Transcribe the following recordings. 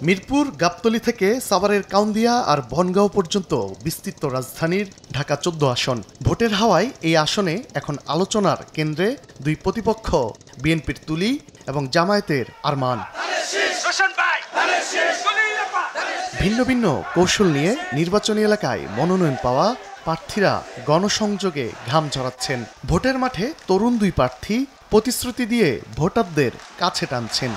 মিরপুর গাবতলী থেকে সাভারের কাউন্দিয়া আর বনগাঁও পর্যন্ত বিস্তৃত রাজধানীর ঢাকা 14 আসন। ভোটের হাওয়ায় এই আসনে এখন আলোচনার কেন্দ্রে দুই প্রতিপক্ষ, বিএনপির তুলি এবং জামায়াতের আরমান। ভিন্ন ভিন্ন কৌশল নিয়ে নির্বাচনী এলাকায় মনোনয়ন পাওয়া প্রার্থীরা গণসংযোগে ঘাম ঝরাচ্ছেন। ভোটের মাঠে তরুণ দুই প্রার্থী প্রতিশ্রুতি দিয়ে ভোটারদের কাছে টানছেন।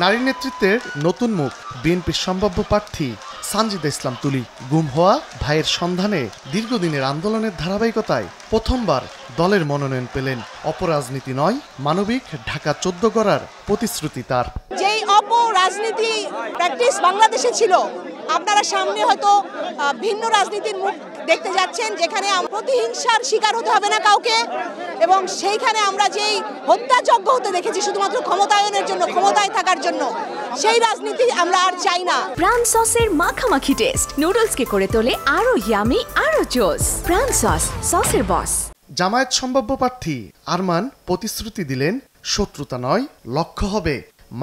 নারী নেতৃত্বের নতুন মুখ বিএনপির সম্ভাব্য প্রার্থী সানজিদা ইসলাম তুলি। গুম হওয়া ভাইয়ের সন্ধানে দীর্ঘদিনের আন্দোলনের ধারাবাহিকতায় প্রথমবার দলের মনোনয়ন পেলেন। অপরাজনীতি নয়, মানবিক ঢাকা 14 গড়ার প্রতিশ্রুতি তার। যেই অপরাজনীতি প্র্যাকটিস বাংলাদেশে ছিল, আপনারা সামনে হয়তো ভিন্ন রাজনীতির মুখ দেখতে যাচ্ছেন, যেখানে প্রতিহিংসার শিকার হতে হবে না কাউকে, এবং সেইখানে আমরা যেই হত্যাযজ্ঞ হতে দেখেছি শুধুমাত্র ক্ষমতায়নের জন্য, ক্ষমতায় থাকার জন্য, সেই রাজনীতি আমরা আর চাই না। প্রাণ সসের মাখামাখি টেস্ট নুডলসকে করে তোলে আরো ইয়ামি, আরো জোস। প্রাণ সস, সসের বস। জামায়াত সম্ভাব্য প্রার্থী আরমান প্রতিশ্রুতি দিলেন, শত্রুতা নয়, লক্ষ্য হবে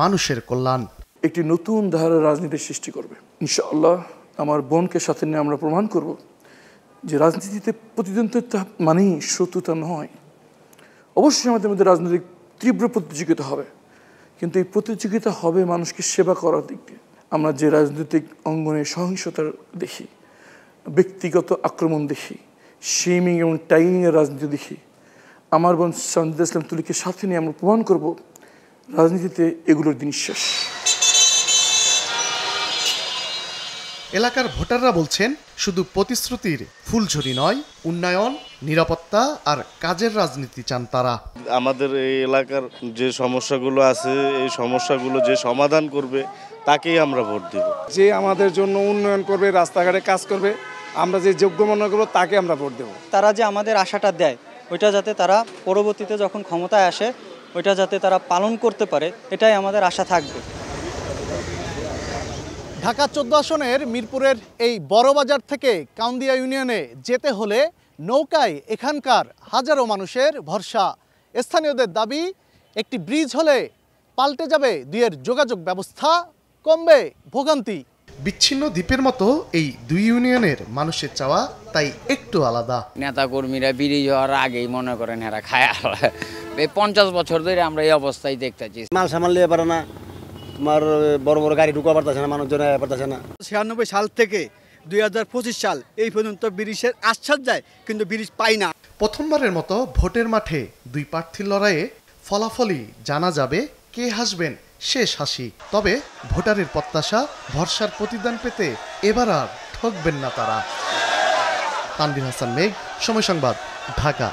মানুষের কল্যাণ। একটি নতুন ধারার রাজনীতির সৃষ্টি করবে ইনশাআল্লাহ। আমার বোনকে সাথে নিয়ে আমরা প্রমাণ করব যে রাজনীতিতে প্রতিদ্বন্দ্বিতা মানেই শত্রুতা নয়। অবশ্যই আমাদের মধ্যে রাজনৈতিক তীব্র প্রতিযোগিতা হবে, কিন্তু এই প্রতিযোগিতা হবে মানুষকে সেবা করার দিক দিয়ে। আমরা যে রাজনৈতিক অঙ্গনে সহিংসতা দেখি, ব্যক্তিগত আক্রমণ দেখি, শেমিং এবং টাইমিংয়ের রাজনীতি দেখি, আমার বোন সানজিদা ইসলাম তুলিকে সাথে নিয়ে আমরা প্রমাণ করব রাজনীতিতে এগুলোর দিন শেষ। এলাকার ভোটাররা বলছেন, শুধু প্রতিশ্রুতির ফুলঝুরি নয়, উন্নয়ন, নিরাপত্তা আর কাজের রাজনীতি চান তারা। আমাদের এই এলাকার যে সমস্যাগুলো আছে, এই সমস্যাগুলো যে সমাধান করবে তাকেই আমরা ভোট দেব। যে আমাদের জন্য উন্নয়ন করবে, রাস্তাঘাটে কাজ করবে, আমরা যে যোগ্য মনে করবো তাকে আমরা ভোট দেব। তারা যে আমাদের আশাটা দেয়, ওইটা যাতে তারা পরবর্তীতে যখন ক্ষমতায় আসে ওইটা যাতে তারা পালন করতে পারে, এটাই আমাদের আশা থাকবে। ঢাকা 14 আসনের মিরপুরের এই বড়বাজার থেকে কাউন্দিয়া ইউনিয়নে যেতে হলে নৌকায় এখানকার হাজারো মানুষের ভরসা। স্থানীয়দের দাবি, একটি ব্রিজ হলে পাল্টে যাবে দুইয়ের যোগাযোগ ব্যবস্থা, কমবে ভোগান্তি। বিচ্ছিন্ন দ্বীপের মতো এই দুই ইউনিয়নের মানুষের চাওয়া তাই একটু আলাদা। নেতা কর্মীরা ব্রিজ হওয়ার আগেই মনে করেন এরা খায়। এই 50 বছর ধরে আমরা এই অবস্থায় দেখতেছি। মাল সামাল নিয়ে পারে না, তোমার বড় বড় গাড়ি ঢুকা পারতেছে না, মানুষজন পারতেছে না। 96 সাল থেকে 2025 সাল এই পর্যন্ত ব্রিজের আশ্বাস যায়, কিন্তু ব্রিজ পাই না। প্রথমবারের মতো ভোটের মাঠে দুই প্রার্থীর লড়াইয়ে ফলাফলই জানা যাবে কে হাসবেন শেষ হাসি। তবে ভোটারের প্রত্যাশা, ভরসার প্রতিদান পেতে এবার আর ঠকবেন না তারা। তানভীর হাসান মেঘ, সময় সংবাদ, ঢাকা।